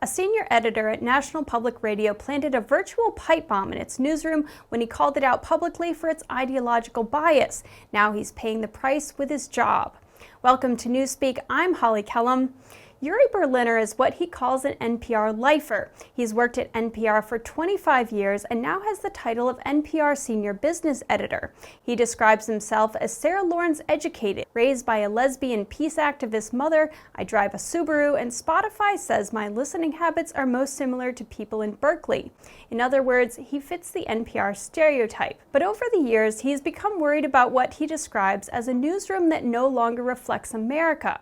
A senior editor at National Public Radio planted a virtual pipe bomb in its newsroom when he called it out publicly for its ideological bias. Now he's paying the price with his job. Welcome to Newspeak. I'm Holly Kellum. Uri Berliner is what he calls an NPR lifer. He's worked at NPR for 25 years and now has the title of NPR Senior Business Editor. He describes himself as Sarah Lawrence educated, raised by a lesbian peace activist mother. I drive a Subaru, and Spotify says my listening habits are most similar to people in Berkeley. In other words, he fits the NPR stereotype. But over the years, he's become worried about what he describes as a newsroom that no longer reflects America.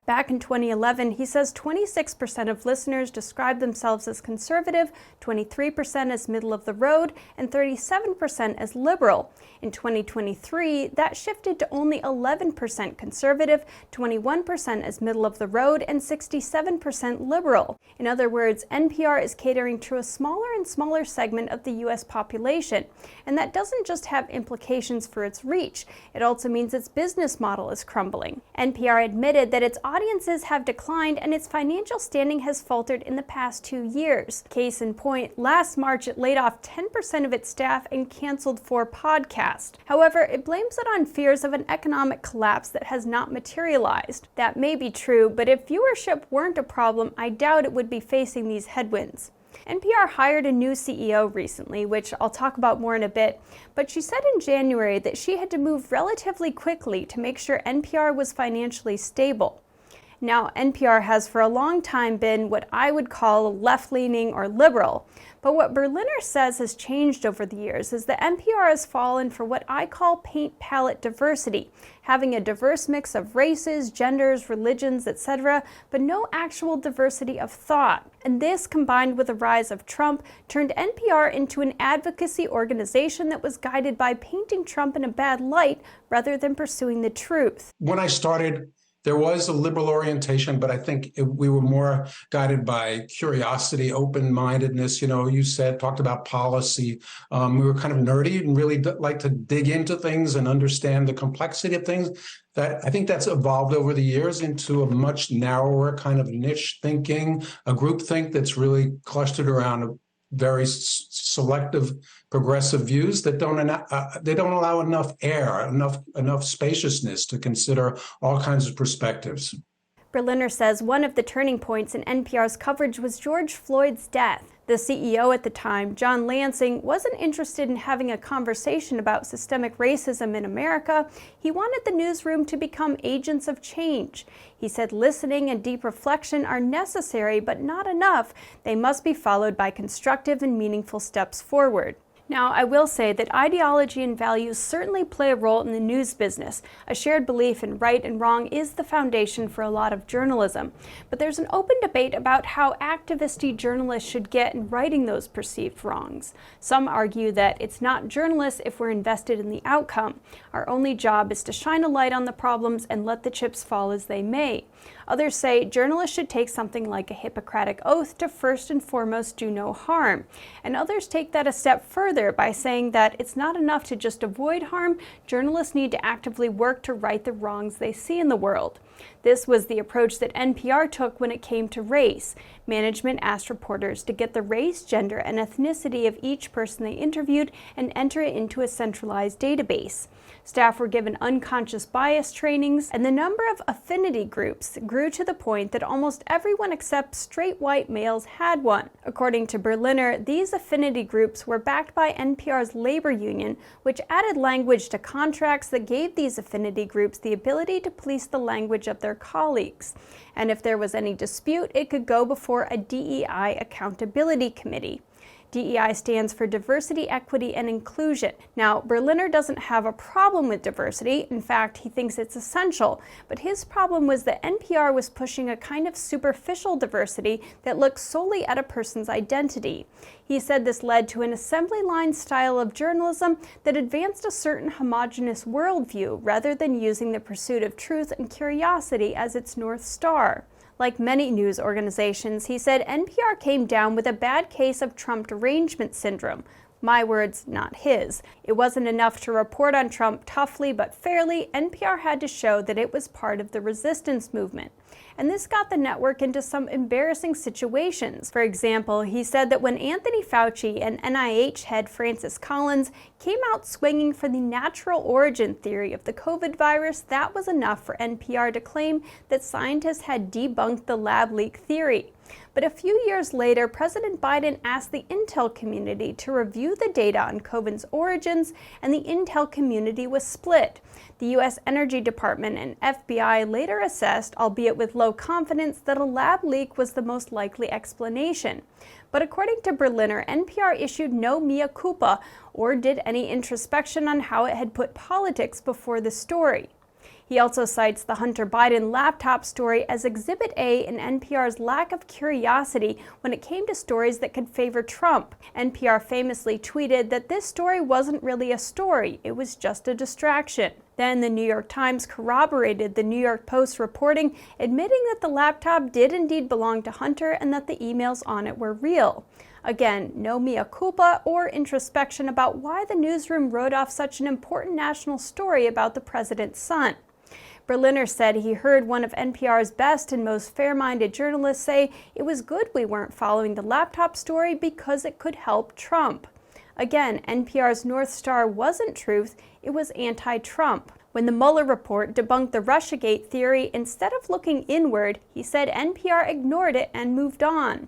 Back in 2011, he says 26% of listeners describe themselves as conservative, 23% as middle of the road, and 37% as liberal. In 2023, that shifted to only 11% conservative, 21% as middle of the road, and 67% liberal. In other words, NPR is catering to a smaller and smaller segment of the U.S. population. And that doesn't just have implications for its reach, it also means its business model is crumbling. NPR admitted that its audiences have declined and its financial standing has faltered in the past 2 years. Case in point, last March it laid off 10% of its staff and canceled 4 podcasts. However, it blames it on fears of an economic collapse that has not materialized. That may be true, but if viewership weren't a problem, I doubt it would be facing these headwinds. NPR hired a new CEO recently, which I'll talk about more in a bit, but she said in January that she had to move relatively quickly to make sure NPR was financially stable. Now, NPR has for a long time been what I would call left-leaning or liberal, but what Berliner says has changed over the years is that NPR has fallen for what I call paint palette diversity, having a diverse mix of races, genders, religions, etc., but no actual diversity of thought. And this, combined with the rise of Trump, turned NPR into an advocacy organization that was guided by painting Trump in a bad light rather than pursuing the truth. When I started, there was a liberal orientation, but I think we were more guided by curiosity, open-mindedness. You know, you talked about policy. We were kind of nerdy and really like to dig into things and understand the complexity of things. That I think that's evolved over the years into a much narrower kind of niche thinking, a group think that's really clustered around very selective progressive views that don't allow enough air, enough spaciousness to consider all kinds of perspectives. Berliner says one of the turning points in NPR's coverage was George Floyd's death. The CEO at the time, John Lansing, wasn't interested in having a conversation about systemic racism in America. He wanted the newsroom to become agents of change. He said listening and deep reflection are necessary, but not enough. They must be followed by constructive and meaningful steps forward. Now, I will say that ideology and values certainly play a role in the news business. A shared belief in right and wrong is the foundation for a lot of journalism. But there's an open debate about how activist-y journalists should get in righting those perceived wrongs. Some argue that it's not journalists if we're invested in the outcome. Our only job is to shine a light on the problems and let the chips fall as they may. Others say journalists should take something like a Hippocratic oath to first and foremost do no harm. And others take that a step further by saying that it's not enough to just avoid harm, journalists need to actively work to right the wrongs they see in the world. This was the approach that NPR took when it came to race. Management asked reporters to get the race, gender, and ethnicity of each person they interviewed and enter it into a centralized database. Staff were given unconscious bias trainings, and the number of affinity groups grew to the point that almost everyone except straight white males had one. According to Berliner, these affinity groups were backed by NPR's labor union, which added language to contracts that gave these affinity groups the ability to police the language of their colleagues. And if there was any dispute, it could go before a DEI accountability committee. DEI stands for Diversity, Equity, and Inclusion. Now, Berliner doesn't have a problem with diversity. In fact, he thinks it's essential. But his problem was that NPR was pushing a kind of superficial diversity that looked solely at a person's identity. He said this led to an assembly line style of journalism that advanced a certain homogeneous worldview rather than using the pursuit of truth and curiosity as its North Star. Like many news organizations, he said NPR came down with a bad case of Trump derangement syndrome. My words, not his. It wasn't enough to report on Trump toughly but fairly. NPR had to show that it was part of the resistance movement. and this got the network into some embarrassing situations. For example, he said that when Anthony Fauci and NIH head Francis Collins came out swinging for the natural origin theory of the COVID virus, that was enough for NPR to claim that scientists had debunked the lab leak theory. But a few years later, President Biden asked the Intel community to review the data on COVID's origins, and the Intel community was split. The U.S. Energy Department and FBI later assessed, albeit with low confidence, that a lab leak was the most likely explanation. But according to Berliner, NPR issued no mea culpa or did any introspection on how it had put politics before the story. He also cites the Hunter Biden laptop story as Exhibit A in NPR's lack of curiosity when it came to stories that could favor Trump. NPR famously tweeted that this story wasn't really a story, it was just a distraction. Then the New York Times corroborated the New York Post's reporting, admitting that the laptop did indeed belong to Hunter and that the emails on it were real. Again, no mea culpa or introspection about why the newsroom wrote off such an important national story about the president's son. Berliner said he heard one of NPR's best and most fair-minded journalists say it was good we weren't following the laptop story because it could help Trump. Again, NPR's North Star wasn't truth, it was anti-Trump. When the Mueller report debunked the Russiagate theory, instead of looking inward, he said NPR ignored it and moved on.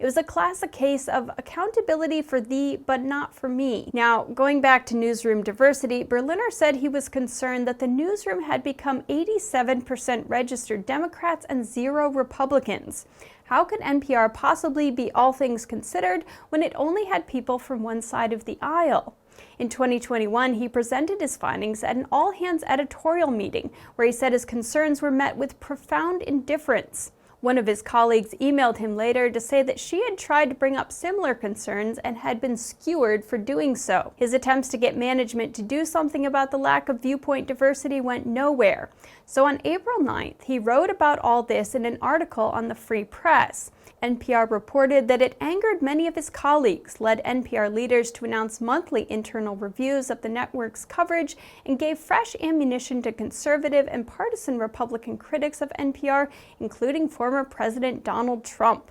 It was a classic case of accountability for thee, but not for me. Now, going back to newsroom diversity, Berliner said he was concerned that the newsroom had become 87% registered Democrats and 0 Republicans. How could NPR possibly be all things considered when it only had people from one side of the aisle? In 2021, he presented his findings at an all-hands editorial meeting where he said his concerns were met with profound indifference. One of his colleagues emailed him later to say that she had tried to bring up similar concerns and had been skewered for doing so. His attempts to get management to do something about the lack of viewpoint diversity went nowhere. So on April 9th, he wrote about all this in an article on the Free Press. NPR reported that it angered many of his colleagues, led NPR leaders to announce monthly internal reviews of the network's coverage, and gave fresh ammunition to conservative and partisan Republican critics of NPR, including former President Donald Trump.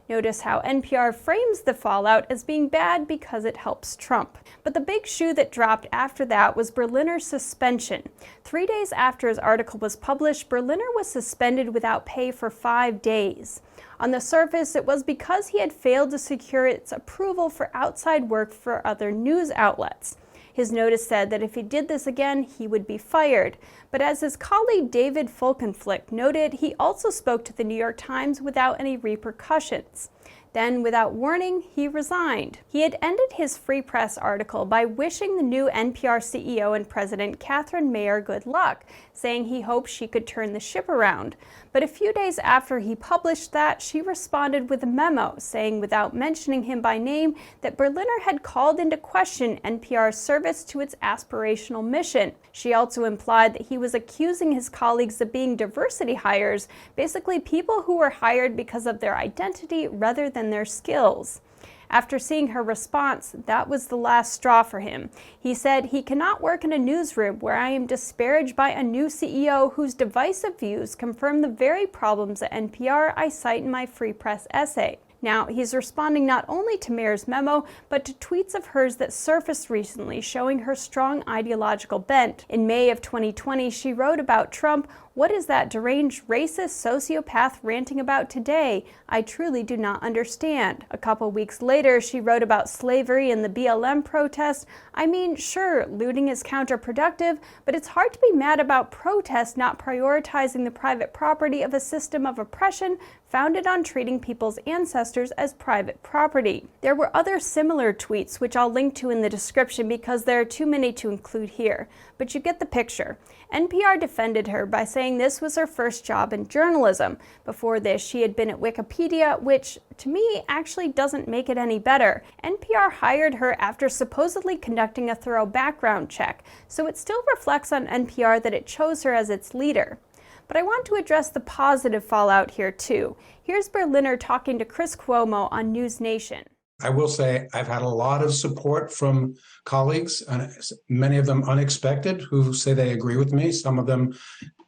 Notice how NPR frames the fallout as being bad because it helps Trump. But the big shoe that dropped after that was Berliner's suspension. 3 days after his article was published, Berliner was suspended without pay for 5 days. On the surface, it was because he had failed to secure its approval for outside work for other news outlets. His notice said that if he did this again, he would be fired. But as his colleague David Folkenflik noted, he also spoke to the New York Times without any repercussions. Then, without warning, he resigned. He had ended his Free Press article by wishing the new NPR CEO and president, Catherine Maher, good luck, saying he hoped she could turn the ship around. But a few days after he published that, she responded with a memo saying, without mentioning him by name, that Berliner had called into question NPR's service to its aspirational mission. She also implied that he was accusing his colleagues of being diversity hires, basically people who were hired because of their identity rather than their skills. After seeing her response, that was the last straw for him. He said, "He cannot work in a newsroom where I am disparaged by a new CEO whose divisive views confirm the very problems at NPR I cite in my Free Press essay." Now, he's responding not only to Maher's memo, but to tweets of hers that surfaced recently showing her strong ideological bent. In May of 2020, she wrote about Trump, "What is that deranged racist sociopath ranting about today? I truly do not understand." A couple weeks later, she wrote about slavery and the BLM protest. "I mean, sure, looting is counterproductive, but it's hard to be mad about protest not prioritizing the private property of a system of oppression founded on treating people's ancestors as private property." There were other similar tweets, which I'll link to in the description because there are too many to include here, but you get the picture. NPR defended her by saying this was her first job in journalism. Before this, she had been at Wikipedia, which to me actually doesn't make it any better. NPR hired her after supposedly conducting a thorough background check, so it still reflects on NPR that it chose her as its leader. But I want to address the positive fallout here too. Here's Berliner talking to Chris Cuomo on News Nation. I will say I've had a lot of support from colleagues, and many of them unexpected, who say they agree with me. Some of them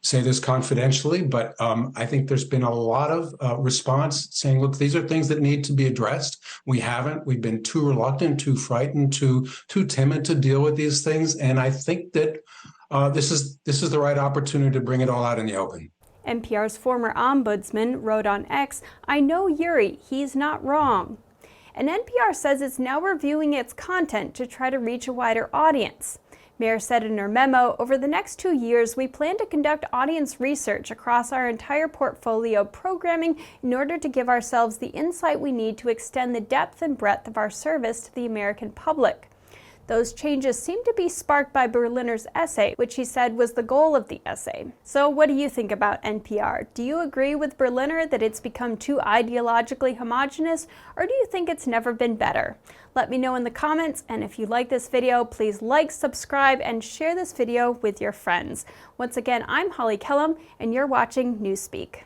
say this confidentially, but I think there's been a lot of response saying, look, these are things that need to be addressed. We haven't. We've been too reluctant, too frightened, too timid to deal with these things. And I think that this is the right opportunity to bring it all out in the open. NPR's former ombudsman wrote on X, "I know Uri, he's not wrong." And NPR says it's now reviewing its content to try to reach a wider audience. Maher said in her memo, "Over the next 2 years, we plan to conduct audience research across our entire portfolio of programming in order to give ourselves the insight we need to extend the depth and breadth of our service to the American public." Those changes seem to be sparked by Berliner's essay, which he said was the goal of the essay. So what do you think about NPR? Do you agree with Berliner that it's become too ideologically homogenous, or do you think it's never been better? Let me know in the comments, and if you like this video, please like, subscribe, and share this video with your friends. Once again, I'm Holly Kellum, and you're watching Newspeak.